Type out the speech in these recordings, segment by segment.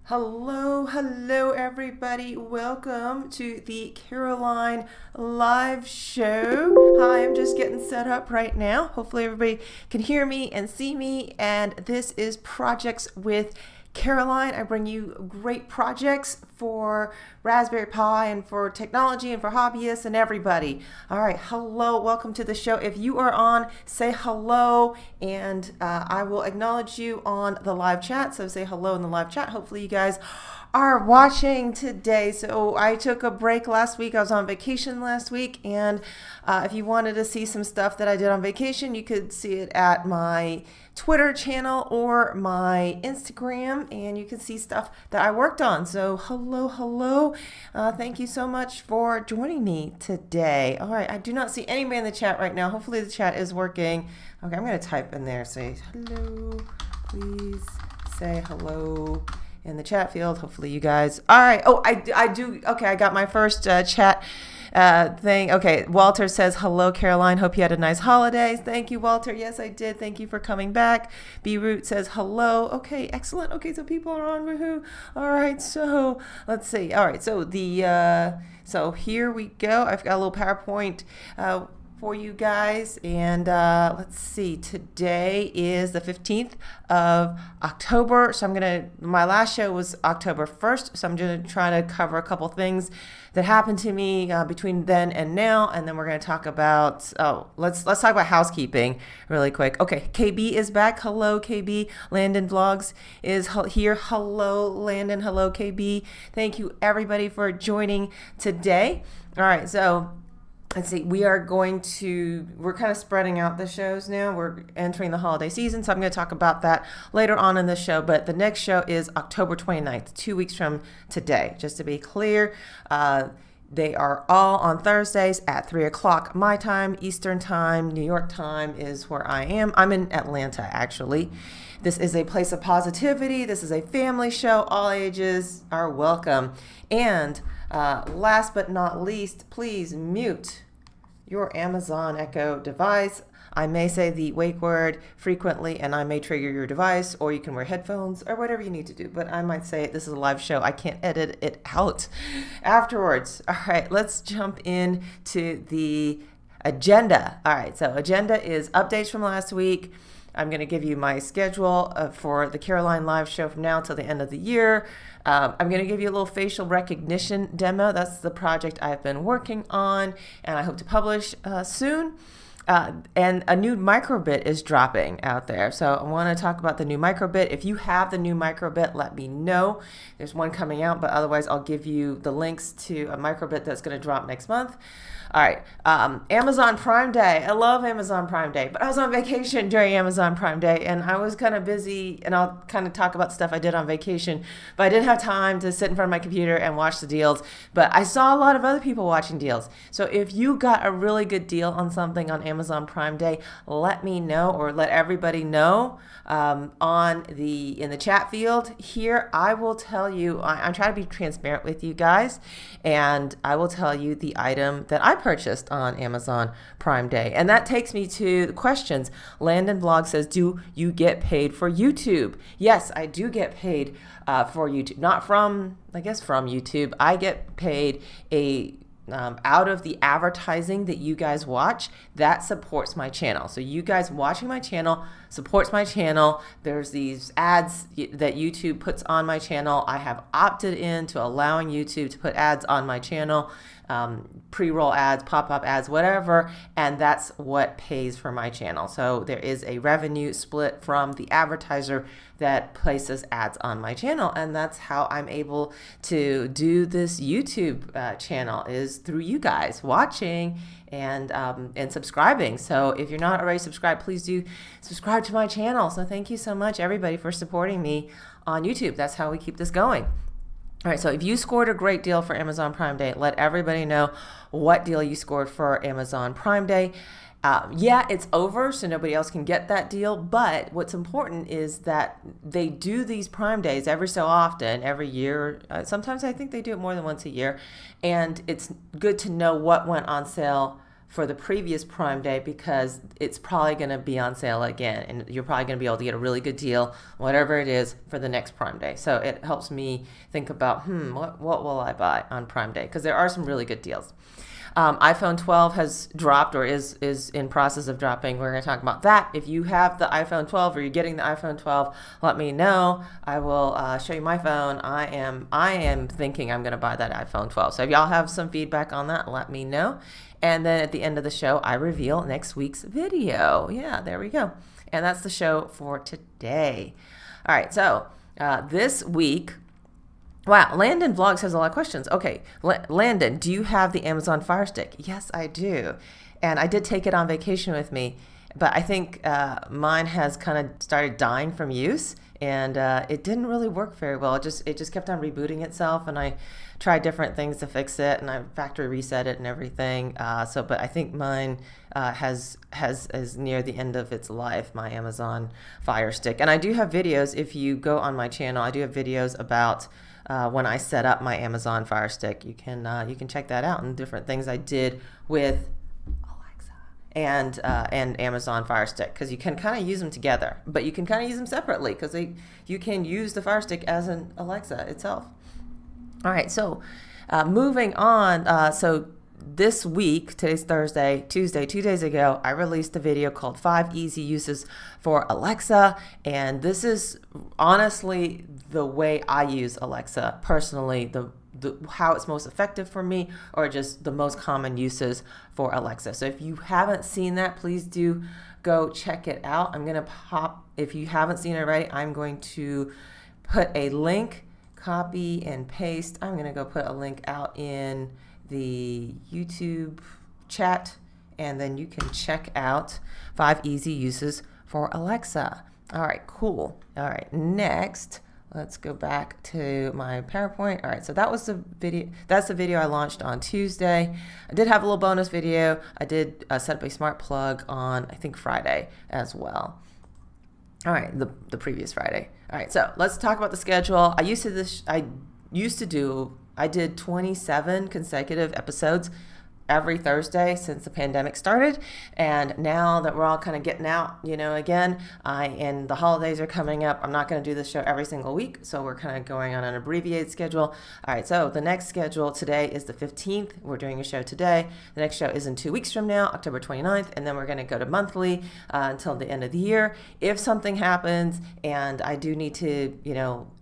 Hello, everybody. Welcome to the Caroline Live show. Hi, I'm just getting set up right now. Hopefully, everybody can hear me and see me. And this is Projects with Caroline. I bring you great projects for Raspberry Pi and for technology and for hobbyists and everybody. All right, hello, welcome to the show. If you are on, say hello, and I will acknowledge you on the live chat. So say hello in the live chat. Hopefully you guys are watching today. So I took a break last week. I was on vacation last week, and if you wanted to see some stuff that I did on vacation, you could see it at my Twitter channel or my Instagram, and you can see stuff that I worked on. So hello. Thank you so much for joining me today. All right, I do not see anybody in the chat right now. Hopefully the chat is working. Okay, I'm going to type in there, say hello, please say hello in the chat field. Hopefully you guys, all right. Oh, I do. Okay, I got my first chat thing. Okay, Walter says, hello, Caroline. Hope you had a nice holidays. Thank you, Walter. Yes, I did. Thank you for coming back. B-Root says, hello. Okay, excellent. Okay, so people are on. Woohoo. All right, so let's see. All right, so so here we go. I've got a little PowerPoint for you guys, and let's see, today is the 15th of October, so my last show was October 1st, so I'm going to try to cover a couple things that happened to me between then and now, and then we're going to talk about, let's talk about housekeeping really quick. Okay, KB is back. Hello, KB. Landon Vlogs is here. Hello, Landon. Hello, KB. Thank you, everybody, for joining today. All right, so let's see, we're kind of spreading out the shows now. We're entering the holiday season, so I'm going to talk about that later on in the show. But the next show is October 29th, 2 weeks from today. Just to be clear, they are all on Thursdays at 3 o'clock my time, Eastern time. New York time is where I am. I'm in Atlanta, actually. This is a place of positivity. This is a family show. All ages are welcome. And last but not least, please mute your Amazon Echo device. I may say the wake word frequently, and I may trigger your device, or you can wear headphones or whatever you need to do. But I might say this is a live show. I can't edit it out afterwards. All right, let's jump into the agenda. All right, so agenda is updates from last week. I'm going to give you my schedule for the Caroline Live show from now till the end of the year. I'm going to give you a little facial recognition demo. That's the project I've been working on, and I hope to publish soon. And a new Microbit is dropping out there. So I want to talk about the new Microbit. If you have the new Microbit, let me know. There's one coming out, but otherwise I'll give you the links to a Microbit that's going to drop next month. All right, Amazon Prime Day. I love Amazon Prime Day, but I was on vacation during Amazon Prime Day, and I was kind of busy, and I'll kind of talk about stuff I did on vacation, but I didn't have time to sit in front of my computer and watch the deals, but I saw a lot of other people watching deals. So if you got a really good deal on something on Amazon Prime Day, let me know, or let everybody know in the chat field here. I will tell you, I'm trying to be transparent with you guys, and I will tell you the item that I purchased on Amazon Prime Day. And that takes me to the questions. Landon Vlog says, do you get paid for YouTube? Yes, I do get paid for YouTube. Not from, I guess from YouTube. I get paid out of the advertising that you guys watch. That supports my channel. So you guys watching my channel supports my channel. There's these ads that YouTube puts on my channel. I have opted in to allowing YouTube to put ads on my channel, pre-roll ads, pop-up ads, whatever, and that's what pays for my channel. So there is a revenue split from the advertiser that places ads on my channel, and that's how I'm able to do this YouTube channel, is through you guys watching and subscribing. So if you're not already subscribed, please do subscribe to my channel. So thank you so much, everybody, for supporting me on YouTube. That's how we keep this going. All right, so if you scored a great deal for Amazon Prime Day, let everybody know what deal you scored for Amazon Prime Day. Yeah, it's over, so nobody else can get that deal, but what's important is that they do these Prime Days every so often, every year. Sometimes I think they do it more than once a year, and it's good to know what went on sale for the previous Prime Day because it's probably going to be on sale again, and you're probably going to be able to get a really good deal, whatever it is, for the next Prime Day. So it helps me think about, what will I buy on Prime Day? Because there are some really good deals. iPhone 12 has dropped or is in process of dropping. We're going to talk about that. If you have the iPhone 12 or you're getting the iPhone 12, let me know. I will show you my phone. I am thinking I'm going to buy that iPhone 12. So if y'all have some feedback on that, let me know. And then at the end of the show, I reveal next week's video. Yeah, there we go. And that's the show for today. All right, so this week, wow, Landon Vlogs has a lot of questions. Okay, Landon, do you have the Amazon Fire Stick? Yes, I do. And I did take it on vacation with me, but I think mine has kind of started dying from use, and it didn't really work very well. It just kept on rebooting itself, and I tried different things to fix it, and I factory reset it and everything. But I think mine is near the end of its life, my Amazon Fire Stick. And I do have videos. If you go on my channel, I do have videos about when I set up my Amazon Fire Stick. You can check that out, and different things I did with Alexa and Amazon Fire Stick, because you can kind of use them together, but you can kind of use them separately because you can use the Fire Stick as an Alexa itself. All right, so moving on. So this week, today's Thursday, Tuesday, 2 days ago, I released a video called 5 Easy Uses for Alexa. And this is honestly the way I use Alexa personally, how it's most effective for me, or just the most common uses for Alexa. So if you haven't seen that, please do go check it out. I'm going to if you haven't seen it already, I'm going to put a link, copy and paste. I'm going to go put a link out in the YouTube chat, and then you can check out 5 easy uses for Alexa. All right, cool. All right, next, let's go back to my PowerPoint. All right, so that was the video. That's the video I launched on Tuesday. I did have a little bonus video. I did set up a smart plug on, I think, Friday as well. All right, the previous Friday. All right, so let's talk about the schedule. I did 27 consecutive episodes every Thursday since the pandemic started. And now that we're all kind of getting out, again, and the holidays are coming up, I'm not going to do this show every single week. So we're kind of going on an abbreviated schedule. All right. So the next schedule today is the 15th. We're doing a show today. The next show is in 2 weeks from now, October 29th. And then we're going to go to monthly until the end of the year. If something happens and I do need to,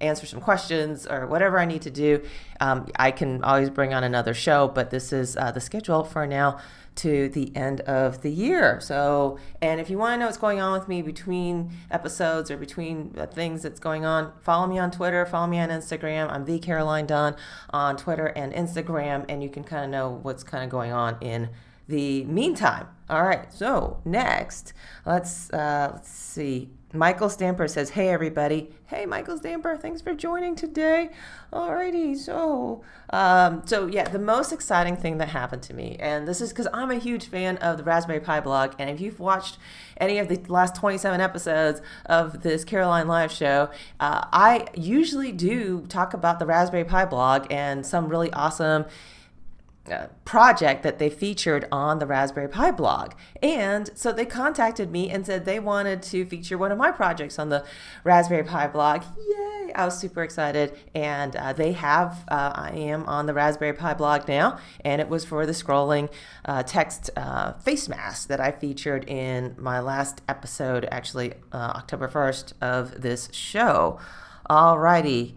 answer some questions or whatever I need to do, I can always bring on another show, but this is the schedule for now to the end of the year. So, and if you want to know what's going on with me between episodes or between things that's going on, follow me on Twitter, follow me on Instagram. I'm the Caroline Dunn on Twitter and Instagram, and you can kind of know what's kind of going on in the meantime. All right, so next, let's see. Michael Stamper says, hey, everybody. Hey, Michael Stamper, thanks for joining today. Alrighty, so yeah, the most exciting thing that happened to me, and this is because I'm a huge fan of the Raspberry Pi blog, and if you've watched any of the last 27 episodes of this CarolineLIVE show, I usually do talk about the Raspberry Pi blog and some really awesome project that they featured on the Raspberry Pi blog. And so they contacted me and said they wanted to feature one of my projects on the Raspberry Pi blog. Yay! I was super excited. And I am on the Raspberry Pi blog now, and it was for the scrolling text face mask that I featured in my last episode, actually October 1st of this show. Alrighty.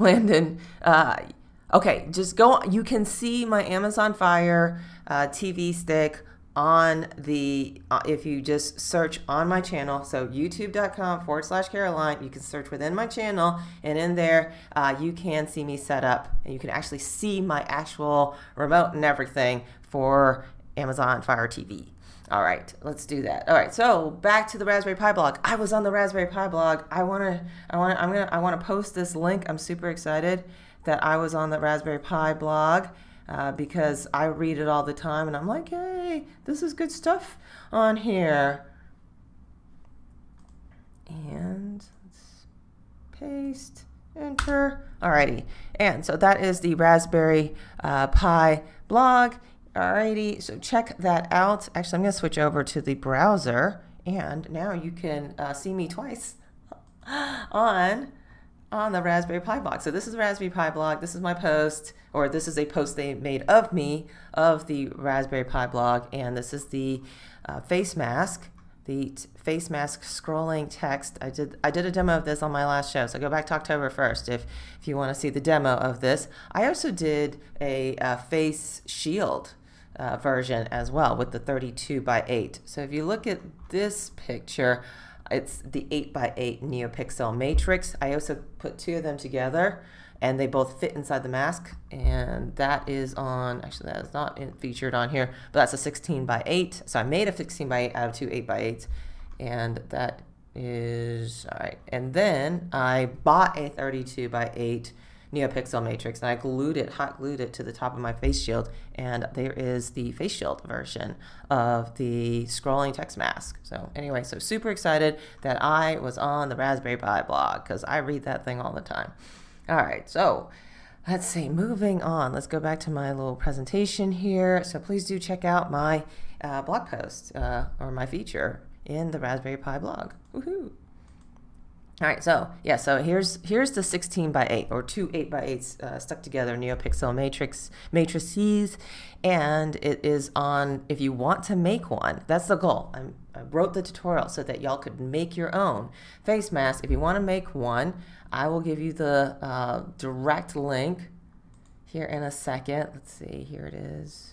Landon, okay, just go. You can see my Amazon Fire TV stick on if you just search on my channel. So youtube.com/Caroline, you can search within my channel, and in there you can see me set up, and you can actually see my actual remote and everything for Amazon Fire TV. All right, let's do that. All right, so back to the Raspberry Pi blog. I was on the Raspberry Pi blog. I want to post this link. I'm super excited that I was on the Raspberry Pi blog because I read it all the time, and I'm like, hey, this is good stuff on here. And let's paste, enter. Alrighty, and so that is the Raspberry Pi blog. Alrighty, so check that out. Actually, I'm going to switch over to the browser, and now you can see me twice on the Raspberry Pi blog. So this is the Raspberry Pi blog. This is my post, or this is a post they made of me of the Raspberry Pi blog, and this is the face mask. The face mask scrolling text. I did a demo of this on my last show, so go back to October 1st if you want to see the demo of this. I also did a face shield version as well with the 32x8. So if you look at this picture, it's the 8x8 NeoPixel matrix. I also put two of them together, and they both fit inside the mask, and that is on, actually that is not featured on here, but that's a 16x8. So I made a 16x8 out of two 8x8s, and that is, all right. And then I bought a 32x8 NeoPixel matrix, and I hot glued it to the top of my face shield, and there is the face shield version of the scrolling text mask. So anyway, so super excited that I was on the Raspberry Pi blog, because I read that thing all the time. All right, so let's see, moving on. Let's go back to my little presentation here. So please do check out my blog post or my feature in the Raspberry Pi blog. Woohoo! All right, so yeah, so here's the 16x8 or two 8x8s stuck together NeoPixel matrices, and it is on, if you want to make one, that's the goal. I wrote the tutorial so that y'all could make your own face mask. If you want to make one, I will give you the direct link here in a second. Let's see, here it is.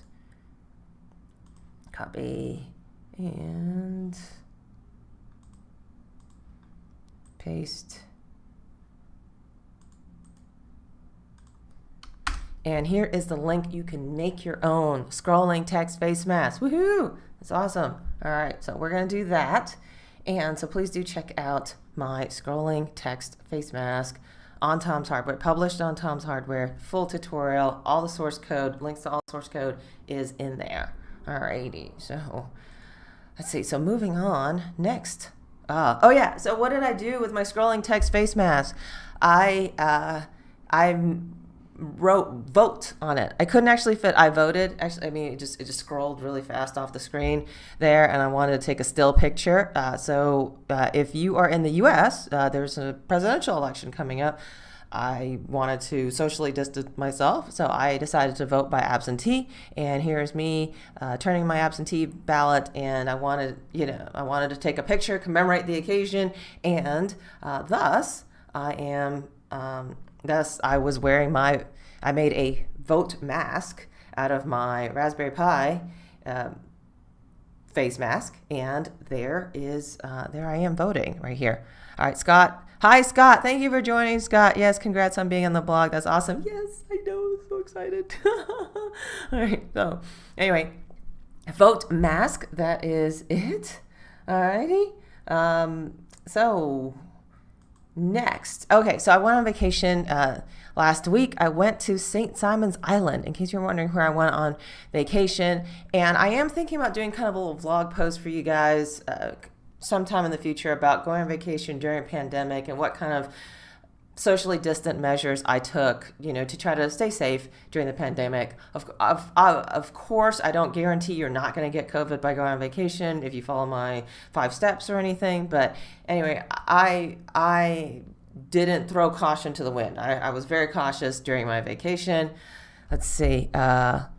Copy and paste. And here is the link. You can make your own scrolling text face mask. Woohoo! That's awesome. All right, so we're going to do that. And so please do check out my scrolling text face mask on Tom's Hardware, published on Tom's Hardware, full tutorial, all the source code, links to all the source code is in there. Alrighty, so let's see. So moving on, next. Oh yeah, so what did I do with my scrolling text face mask? I wrote vote on it. I couldn't actually fit I voted. Actually, I mean, it just scrolled really fast off the screen there, and I wanted to take a still picture. So if you are in the US, there's a presidential election coming up. I wanted to socially distance myself, so I decided to vote by absentee. And here's me turning my absentee ballot, and I wanted to take a picture, commemorate the occasion, and thus I was wearing I made a vote mask out of my Raspberry Pi face mask, and there I am voting right here. All right, Scott. Hi, Scott. Thank you for joining, Scott. Yes, congrats on being on the blog. That's awesome. Yes, I know. I'm so excited. All right, so anyway, vote mask. That is it. All righty. So next. Okay, so I went on vacation last week. I went to St. Simon's Island, in case you're wondering where I went on vacation. And I am thinking about doing kind of a little vlog post for you guys sometime in the future about going on vacation during a pandemic and what kind of socially distant measures I took, to try to stay safe during the pandemic. Of course, I don't guarantee you're not going to get COVID by going on vacation if you follow my 5 steps or anything. But anyway, I didn't throw caution to the wind. I was very cautious during my vacation. Let's see. Landon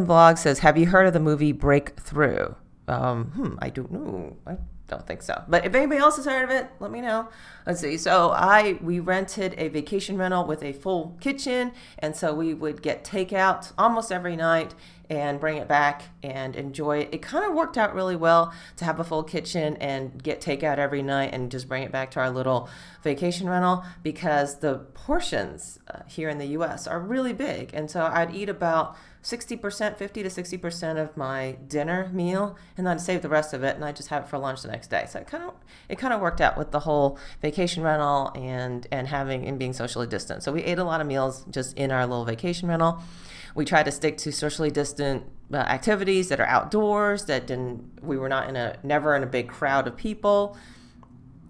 Vlog says, have you heard of the movie Breakthrough? I don't know. I don't think so. But if anybody else has heard of it, let me know. Let's see. So we rented a vacation rental with a full kitchen, and so we would get takeout almost every night and bring it back and enjoy it. It kind of worked out really well to have a full kitchen and get takeout every night and just bring it back to our little vacation rental, because the portions here in the US are really big. And so I'd eat about 60%, 50 to 60% of my dinner meal, and then I'd save the rest of it, and I'd just have it for lunch the next day. So it kind of worked out with the whole vacation rental and being socially distant. So we ate a lot of meals just in our little vacation rental. We tried to stick to socially distant activities that are outdoors, we were never in a big crowd of people.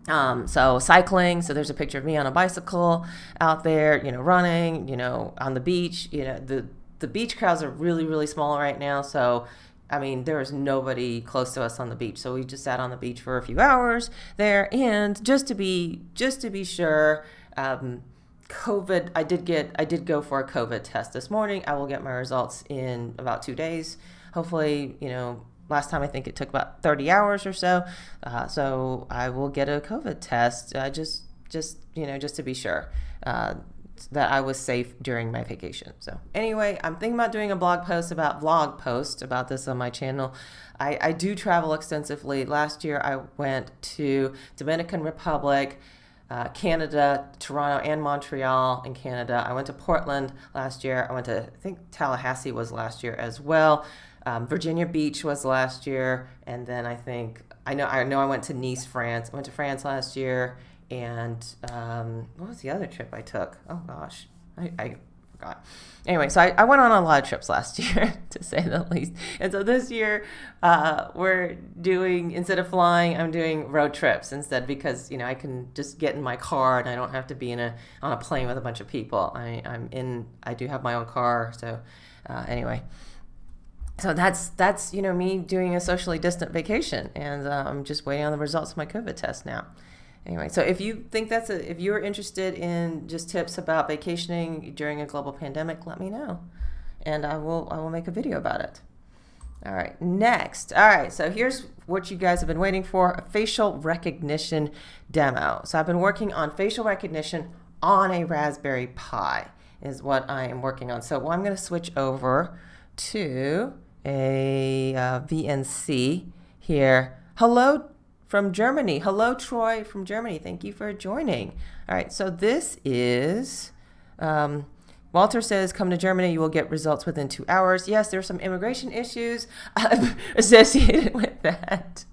So cycling, so there's a picture of me on a bicycle out there, running, on the beach, the beach crowds are really, really small right now. So, I mean, there was nobody close to us on the beach. So we just sat on the beach for a few hours there. And just to be sure, COVID, I did go for a COVID test this morning. I will get my results in about 2 days. Hopefully, last time I think it took about 30 hours or so. So I will get a COVID test just to be sure that I was safe during my vacation. So anyway, I'm thinking about doing a vlog post about this on my channel. I do travel extensively. Last year I went to Dominican Republic, Canada, Toronto and Montreal in Canada. I went to Portland last year. I went to, I think Tallahassee was last year as well. Virginia Beach was last year. And then I know I went to Nice, France. I went to France last year. And what was the other trip I took? Oh gosh, I forgot. Anyway, so I went on a lot of trips last year, to say the least. And so this year, we're doing, instead of flying, I'm doing road trips instead, because I can just get in my car and I don't have to be on a plane with a bunch of people. I do have my own car. So anyway. So that's me doing a socially distant vacation, and I'm just waiting on the results of my COVID test now. Anyway, so if you think if you're interested in just tips about vacationing during a global pandemic, let me know, and I will make a video about it. All right, next. All right, so here's what you guys have been waiting for: a facial recognition demo. So I've been working on facial recognition on a Raspberry Pi, is what I am working on. So I'm going to switch over to a VNC here. Hello from Germany. Hello, Troy from Germany. Thank you for joining. All right, so this is, Walter says, come to Germany, you will get results within 2 hours. Yes, there's some immigration issues associated with that.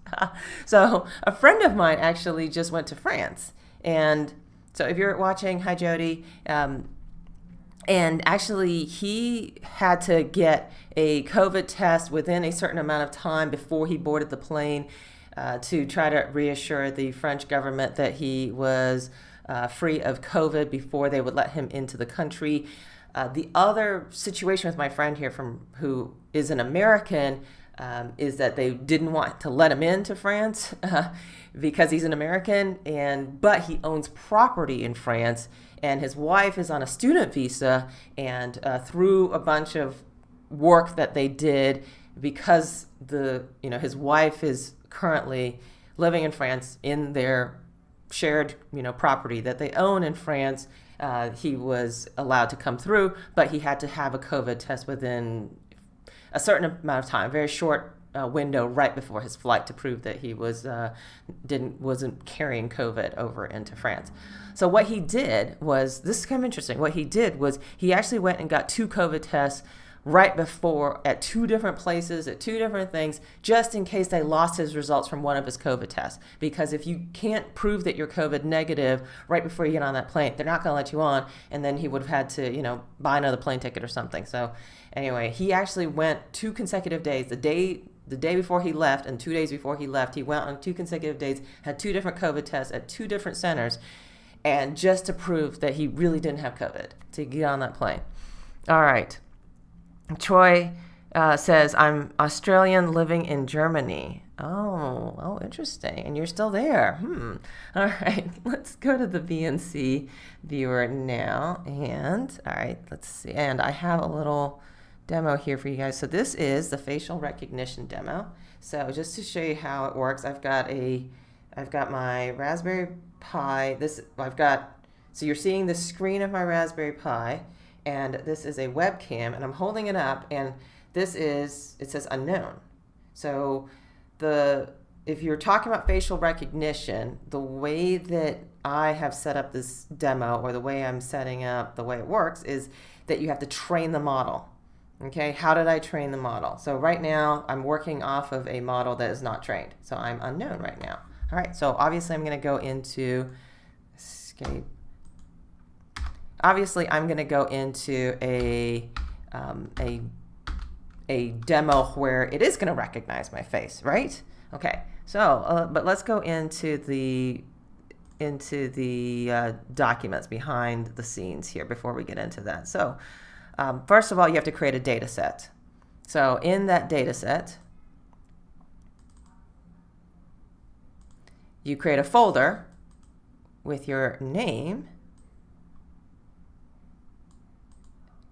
So a friend of mine actually just went to France. And so if you're watching, hi, Jody. And actually, he had to get a COVID test within a certain amount of time before he boarded the plane, to try to reassure the French government that he was free of COVID before they would let him into the country. The other situation with my friend here who is an American is that they didn't want to let him into France because he's an American, but he owns property in France, and his wife is on a student visa, and through a bunch of work that they did, because his wife is currently living in France in their shared property that they own in France, he was allowed to come through, but he had to have a COVID test within a certain amount of time, very short window right before his flight, to prove that he wasn't carrying COVID over into France. So what he did was, this is kind of interesting. What he did was he actually went and got 2 COVID tests right before at 2 different places, at 2 different things, just in case they lost his results from one of his COVID tests. Because if you can't prove that you're COVID negative right before you get on that plane, they're not going to let you on, and then he would have had to, buy another plane ticket or something. So anyway, he actually went 2 consecutive days, the day before he left and 2 days before he left, he went on 2 consecutive days, had 2 different COVID tests at 2 different centers, and just to prove that he really didn't have COVID, to get on that plane. All right. Troy says, I'm Australian living in Germany. Oh, interesting. And you're still there. All right, let's go to the VNC viewer now. And all right, let's see. And I have a little demo here for you guys. So this is the facial recognition demo. So just to show you how it works, I've got my Raspberry Pi. So you're seeing the screen of my Raspberry Pi, and this is a webcam, and I'm holding it up, and it says unknown. So if you're talking about facial recognition, the way that I have set up this demo, or the way I'm setting up the way it works, is that you have to train the model. Okay, how did I train the model? So right now I'm working off of a model that is not trained. So I'm unknown right now. All right, so obviously I'm going to go into escape. Obviously I'm going to go into a demo where it is going to recognize my face, right? Okay, so but let's go into the documents behind the scenes here before we get into that. So First of all, you have to create a data set. So in that data set, you create a folder with your name,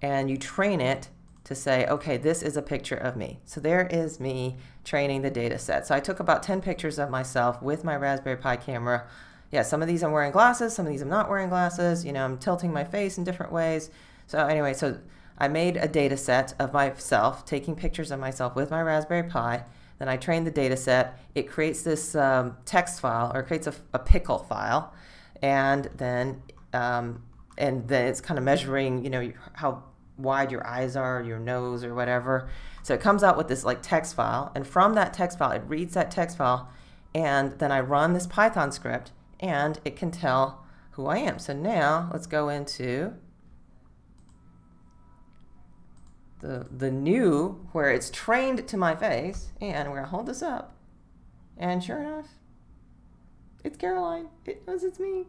and you train it to say, okay, this is a picture of me. So there is me training the data set. So I took about 10 pictures of myself with my Raspberry Pi camera. Yeah, some of these I'm wearing glasses, some of these I'm not wearing glasses. You know, I'm tilting my face in different ways. So anyway, so I made a data set of myself, taking pictures of myself with my Raspberry Pi. Then I trained the data set. It creates this text file, or it creates a pickle file. And then it's kind of measuring, you know, how wide your eyes are, your nose, or whatever. So it comes out with this like text file, and from that text file, it reads that text file, and then I run this Python script, and it can tell who I am. So now let's go into the new, where it's trained to my face, and we're gonna hold this up, and sure enough, it's Caroline. It's me.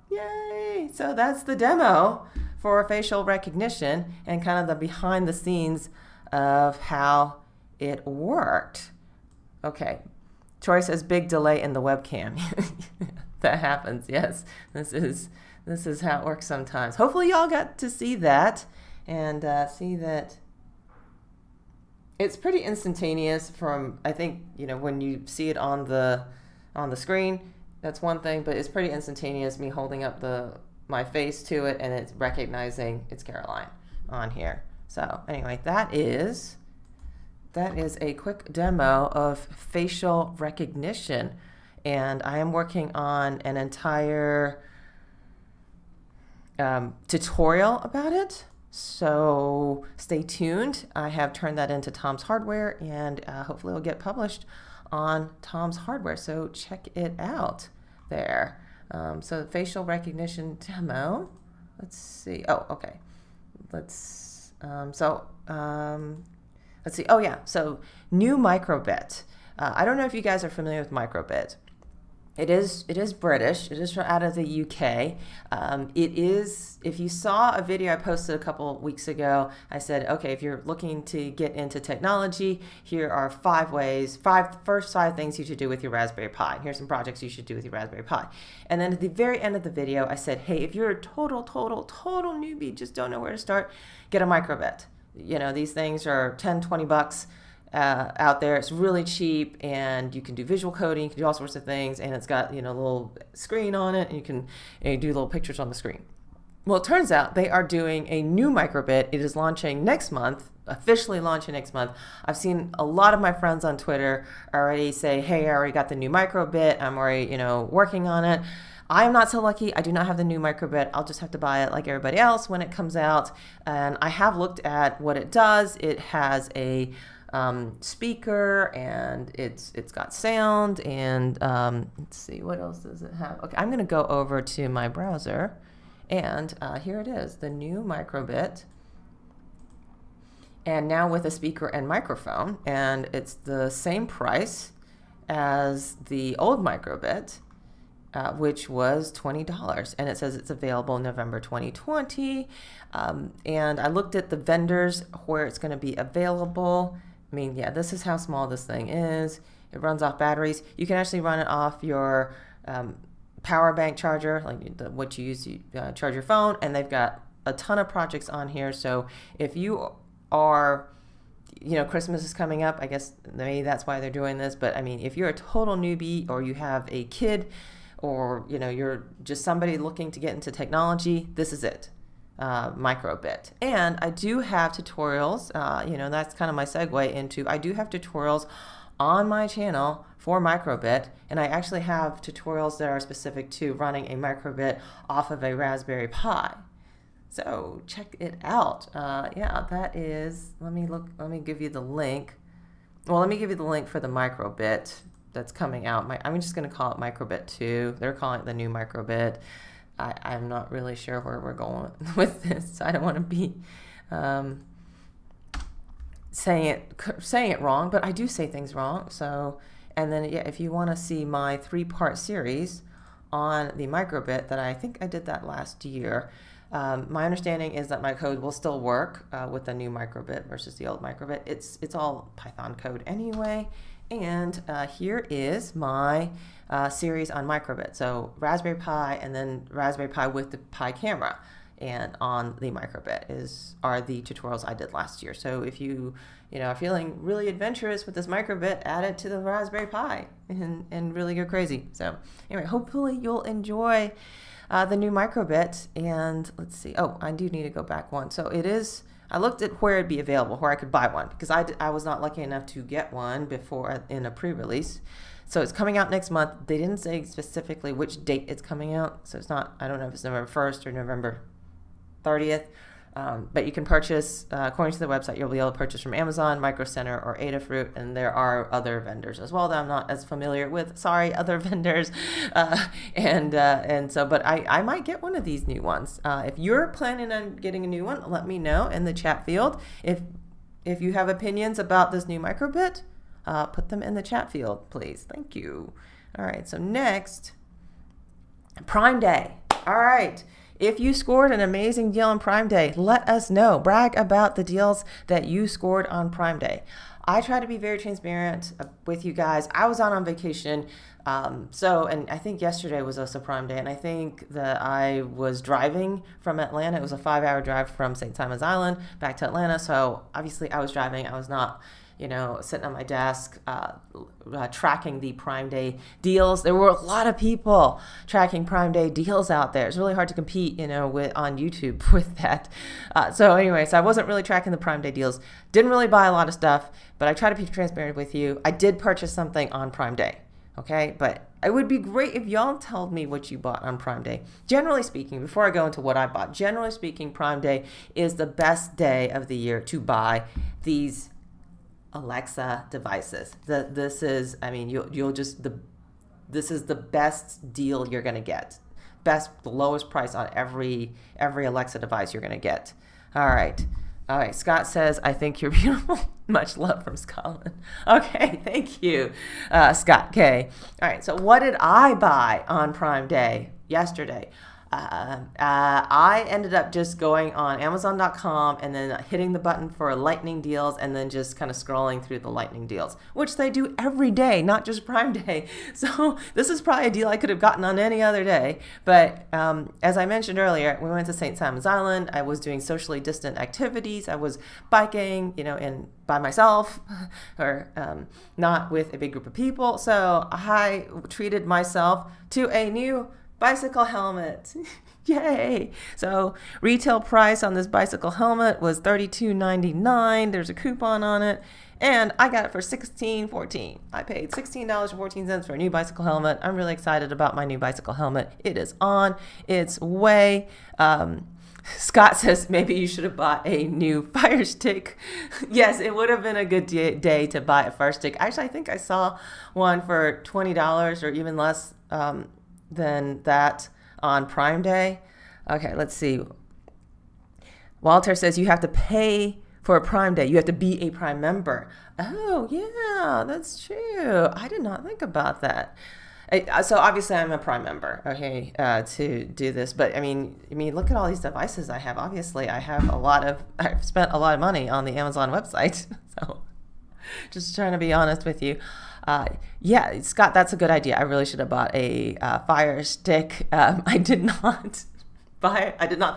Yay! So that's the demo for facial recognition and kind of the behind the scenes of how it worked. Okay, Troy says big delay in the webcam. That happens, yes. This is how it works sometimes. Hopefully y'all got to see that and see that it's pretty instantaneous from, I think, you know, when you see it on the screen, that's one thing, but it's pretty instantaneous, me holding up my face to it, and it's recognizing it's Caroline on here. So anyway, that is a quick demo of facial recognition, and I am working on an entire tutorial about it. So stay tuned. I have turned that into Tom's Hardware, and hopefully it'll get published on Tom's Hardware. So check it out there. So facial recognition demo. Let's see. Oh, okay. Let's see. Oh yeah. So new Microbit. I don't know if you guys are familiar with Microbit. It is British. It is out of the UK. It is, if you saw a video I posted a couple weeks ago, I said, okay, if you're looking to get into technology, here are first five things you should do with your Raspberry Pi. Here's some projects you should do with your Raspberry Pi. And then at the very end of the video, I said, hey, if you're a total newbie, just don't know where to start, get a Microbit. You know, these things are 10, 20 bucks. Out there. It's really cheap, and you can do visual coding, you can do all sorts of things, and it's got, you know, a little screen on it, and you can do little pictures on the screen. Well, it turns out they are doing a new Microbit. It is launching next month, officially launching next month. I've seen a lot of my friends on Twitter already say, hey, I already got the new Microbit, I'm already, you know, working on it. I am not so lucky. I do not have the new Microbit. I'll just have to buy it like everybody else when it comes out. And I have looked at what it does. It has a speaker, and it's got sound, and let's see, what else does it have? Okay, I'm going to go over to my browser, and here it is, the new Microbit, and now with a speaker and microphone, and it's the same price as the old Microbit, which was $20, and it says it's available November 2020. And I looked at the vendors where it's going to be available. I mean, yeah, this is how small this thing is. It runs off batteries. You can actually run it off your power bank charger, like what you use to charge your phone, and they've got a ton of projects on here. So if you are, you know, Christmas is coming up, I guess maybe that's why they're doing this, but I mean, if you're a total newbie, or you have a kid, or, you know, you're just somebody looking to get into technology, this is it. Microbit. And I do have tutorials, you know, that's kind of my segue into, I do have tutorials on my channel for Microbit, and I actually have tutorials that are specific to running a Microbit off of a Raspberry Pi. So check it out. Yeah, that is, let me give you the link. Well, let me give you the link for the Microbit that's coming out. I'm just going to call it Microbit 2. They're calling it the new Microbit. I'm not really sure where we're going with this. I don't want to be saying it wrong, but I do say things wrong. So, and then, yeah, if you want to see my 3-part series on the Microbit that I think I did that last year, My understanding is that my code will still work with the new Microbit versus the old Microbit. It's all Python code anyway. And here is my series on Microbit. So Raspberry Pi and then Raspberry Pi with the Pi camera. And on the Microbit are the tutorials I did last year. So if you are feeling really adventurous with this Microbit, add it to the Raspberry Pi and really go crazy. So anyway, hopefully you'll enjoy the new Microbit. And let's see. Oh, I do need to go back one. So it is. I looked at where it'd be available, where I could buy one, because I was not lucky enough to get one before in a pre-release. So it's coming out next month. They didn't say specifically which date it's coming out. So it's not. I don't know if it's November 1st or November 30th, but you can purchase, according to the website, you'll be able to purchase from Amazon, Micro Center, or Adafruit, and there are other vendors as well that I'm not as familiar with. Sorry, other vendors, and so, but I might get one of these new ones. If you're planning on getting a new one, let me know in the chat field. If you have opinions about this new Microbit, put them in the chat field, please. Thank you. All right, so next, Prime Day. All right. If you scored an amazing deal on Prime Day, let us know. Brag about the deals that you scored on Prime Day. I try to be very transparent with you guys. I was on vacation, and I think yesterday was also Prime Day, and I think that I was driving from Atlanta. It was a 5-hour drive from St. Simon's Island back to Atlanta, so obviously I was driving. I was not sitting on my desk tracking the Prime Day deals. There were a lot of people tracking Prime Day deals out there. It's really hard to compete, on YouTube with that. So I wasn't really tracking the Prime Day deals. Didn't really buy a lot of stuff, but I try to be transparent with you. I did purchase something on Prime Day, okay? But it would be great if y'all told me what you bought on Prime Day. Generally speaking, before I go into what I bought, generally speaking, Prime Day is the best day of the year to buy these Alexa devices. This is the best deal you're going to get. The lowest price on every Alexa device you're going to get. All right. Scott says, I think you're beautiful. Much love from Scotland. Okay, thank you, Scott K. All right, so what did I buy on Prime Day yesterday? I ended up just going on Amazon.com and then hitting the button for lightning deals and then just kind of scrolling through the lightning deals, which they do every day, not just Prime Day. So this is probably a deal I could have gotten on any other day. But as I mentioned earlier, we went to St. Simon's Island. I was doing socially distant activities. I was biking, by myself or not with a big group of people. So I treated myself to a new bicycle helmet. Yay! So retail price on this bicycle helmet was $32.99. There's a coupon on it, and I got it for $16.14. I paid $16.14 for a new bicycle helmet. I'm really excited about my new bicycle helmet. It is on its way. Scott says maybe you should have bought a new Fire Stick. Yes, it would have been a good day to buy a Fire Stick. Actually, I think I saw one for $20 or even less than that on Prime Day. Okay, let's see. Walter says you have to pay for a Prime Day. You have to be a Prime member. Oh, yeah, that's true. I did not think about that. So obviously I'm a Prime member, okay, to do this. But I mean, look at all these devices I have. Obviously, I've spent a lot of money on the Amazon website. So just trying to be honest with you. Yeah, Scott, that's a good idea. I really should have bought a Fire Stick. I did not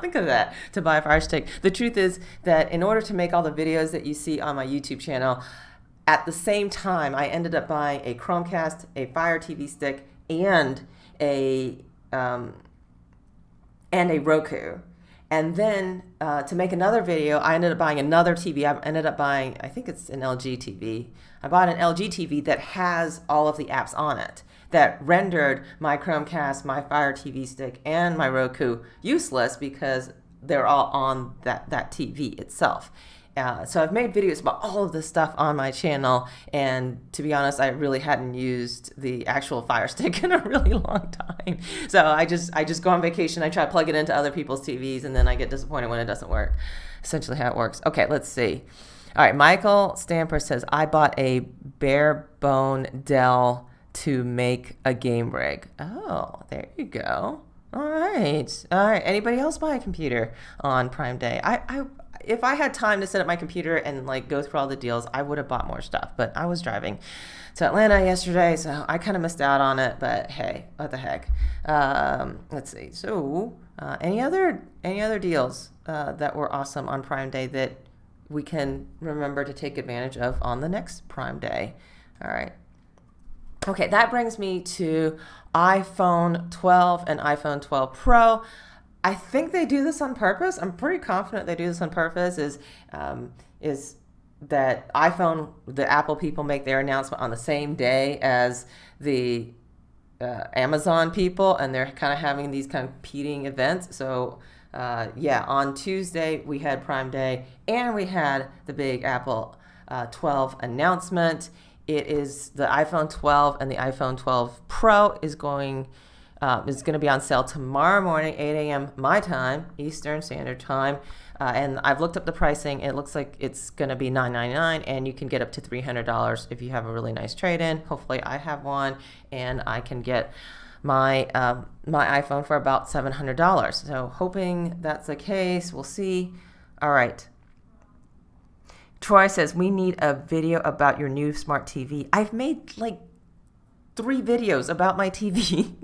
think of that, to buy a Fire Stick. The truth is that in order to make all the videos that you see on my YouTube channel, at the same time, I ended up buying a Chromecast, a Fire TV stick, and a Roku. And then to make another video, I ended up buying another TV. I think it's an LG TV. I bought an LG TV that has all of the apps on it that rendered my Chromecast, my Fire TV stick, and my Roku useless because they're all on that TV itself. So I've made videos about all of this stuff on my channel, and to be honest, I really hadn't used the actual Fire Stick in a really long time. So I just go on vacation, I try to plug it into other people's TVs, and then I get disappointed when it doesn't work. Essentially how it works. Okay, let's see. All right, Michael Stamper says, I bought a bare bone Dell to make a game rig. Oh, there you go. All right. All right. Anybody else buy a computer on Prime Day? If I had time to set up my computer and like go through all the deals, I would have bought more stuff. But I was driving to Atlanta yesterday, so I kind of missed out on it. But hey, what the heck? Let's see. So, any other deals that were awesome on Prime Day that we can remember to take advantage of on the next Prime Day? All right. Okay, that brings me to iPhone 12 and iPhone 12 Pro. I think they do this on purpose. I'm pretty confident they do this on purpose. Is that iPhone, the Apple people make their announcement on the same day as the Amazon people, and they're kind of having these kind of competing events. So on Tuesday we had Prime Day and we had the big Apple 12 announcement. It is the iPhone 12 and the iPhone 12 Pro is going to be on sale tomorrow morning, 8 a.m. my time, Eastern Standard Time. And I've looked up the pricing. It looks like it's going to be $999, and you can get up to $300 if you have a really nice trade-in. Hopefully I have one, and I can get my iPhone for about $700. So hoping that's the case. We'll see. All right. Troy says, we need a video about your new smart TV. I've made like 3 videos about my TV.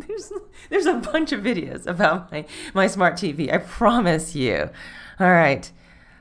There's a bunch of videos about my smart TV. I promise you. All right.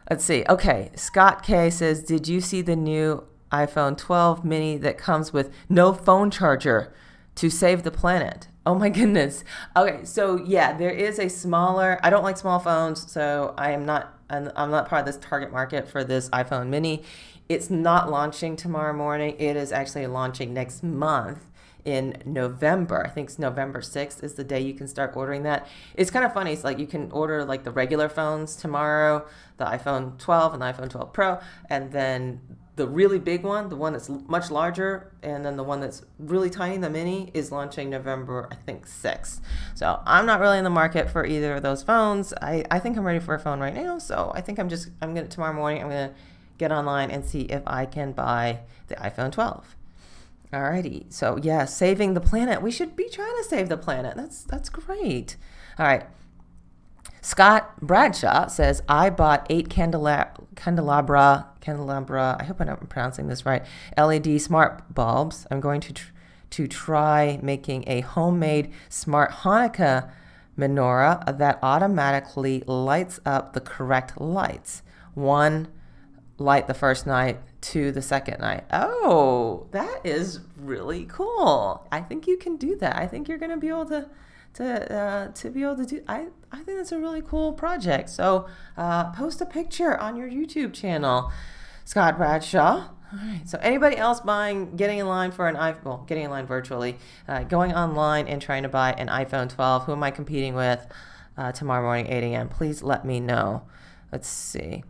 Let's see. Okay. Scott K says, did you see the new iPhone 12 mini that comes with no phone charger to save the planet? Oh my goodness. Okay. So yeah, there is a smaller, I don't like small phones, so I'm not part of this target market for this iPhone mini. It's not launching tomorrow morning. It is actually launching next month in November. I think it's November 6th is the day you can start ordering that. It's kind of funny. It's like you can order like the regular phones tomorrow, the iPhone 12 and the iPhone 12 Pro, and then the really big one, the one that's much larger, and then the one that's really tiny, the mini, is launching November, I think, 6th. So I'm not really in the market for either of those phones. I think I'm ready for a phone right now, so I think tomorrow morning, I'm going to get online and see if I can buy the iPhone 12. Alrighty, so yeah, saving the planet. We should be trying to save the planet. That's great. All right. Scott Bradshaw says, I bought 8 candelabra, I hope I'm pronouncing this right, LED smart bulbs. I'm going to try making a homemade smart Hanukkah menorah that automatically lights up the correct lights. 1 light the first night, 2 the second night. Oh, that is really cool. I think you can do that. I think you're going to be able to be able to do. I think that's a really cool project. So post a picture on your YouTube channel, Scott Bradshaw. All right. So anybody else getting in line for an iPhone? Well, getting in line virtually, going online and trying to buy an iPhone 12. Who am I competing with tomorrow morning, 8 a.m.? Please let me know. Let's see.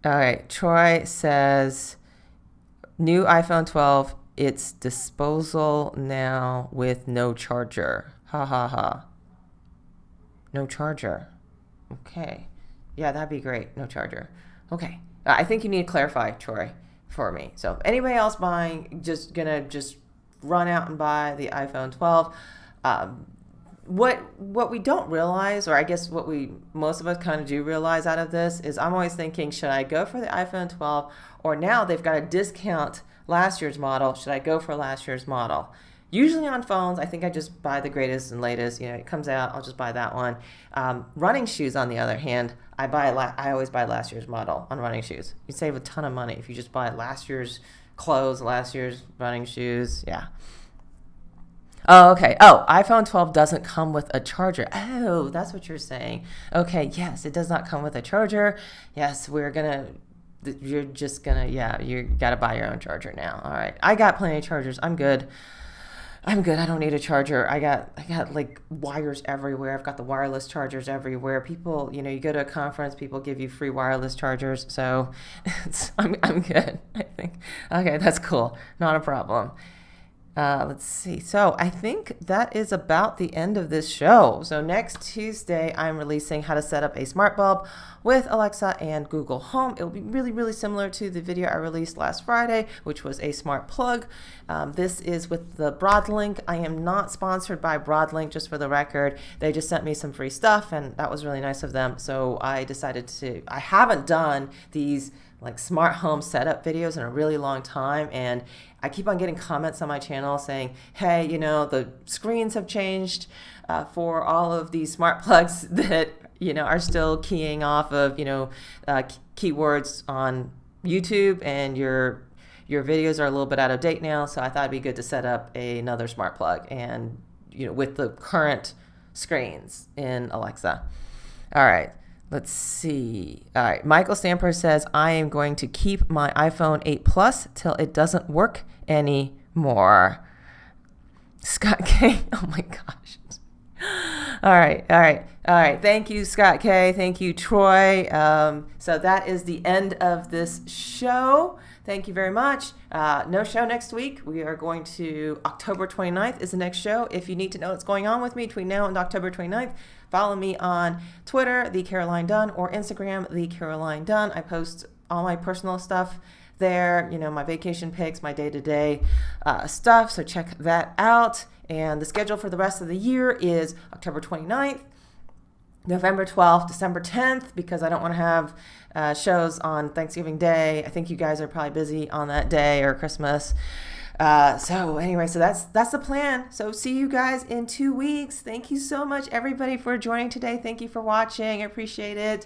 All right. Troy says, new iPhone 12. It's disposal now with no charger. Ha ha ha. No charger. Okay. Yeah, that'd be great. No charger. Okay. I think you need to clarify, Troy, for me. So if anybody else buying, just run out and buy the iPhone 12. What we don't realize, or I guess what most of us kind of do realize out of this, is I'm always thinking, should I go for the iPhone 12, or now they've got a discount last year's model, should I go for last year's model? Usually on phones, I think I just buy the greatest and latest. It comes out, I'll just buy that one. Running shoes, on the other hand, I always buy last year's model on running shoes. You save a ton of money if you just buy last year's clothes, last year's running shoes. Yeah. Oh, okay. Oh, iPhone 12 doesn't come with a charger. Oh, that's what you're saying. Okay, yes, it does not come with a charger. Yes, you got to buy your own charger now. All right. I got plenty of chargers. I'm good. I don't need a charger. I got like wires everywhere. I've got the wireless chargers everywhere. People, you go to a conference, people give you free wireless chargers. So I'm good, I think. Okay, that's cool. Not a problem. Let's see. So I think that is about the end of this show. So next Tuesday, I'm releasing how to set up a smart bulb with Alexa and Google Home. It will be really, really similar to the video I released last Friday, which was a smart plug. This is with the Broadlink. I am not sponsored by Broadlink, just for the record. They just sent me some free stuff, and that was really nice of them. So I decided I haven't done these like smart home setup videos in a really long time, and I keep on getting comments on my channel saying, hey, the screens have changed for all of these smart plugs that are still keying off of keywords on YouTube, and your videos are a little bit out of date now. So I thought it'd be good to set up another smart plug, and with the current screens in Alexa. All right. Let's see. All right. Michael Stamper says, I am going to keep my iPhone 8 Plus till it doesn't work anymore. Scott K. Oh my gosh. All right. Thank you, Scott K. Thank you, Troy. So that is the end of this show. Thank you very much. No show next week. We are going to October 29th is the next show. If you need to know what's going on with me between now and October 29th, follow me on Twitter, The Caroline Dunn, or Instagram, The Caroline Dunn. I post all my personal stuff there, my vacation pics, my day-to-day stuff. So check that out. And the schedule for the rest of the year is October 29th, November 12th, December 10th, because I don't want to have shows on Thanksgiving Day. I think you guys are probably busy on that day, or Christmas. So that's the plan. So see you guys in 2 weeks. Thank you so much, everybody, for joining today. Thank you for watching. I appreciate it.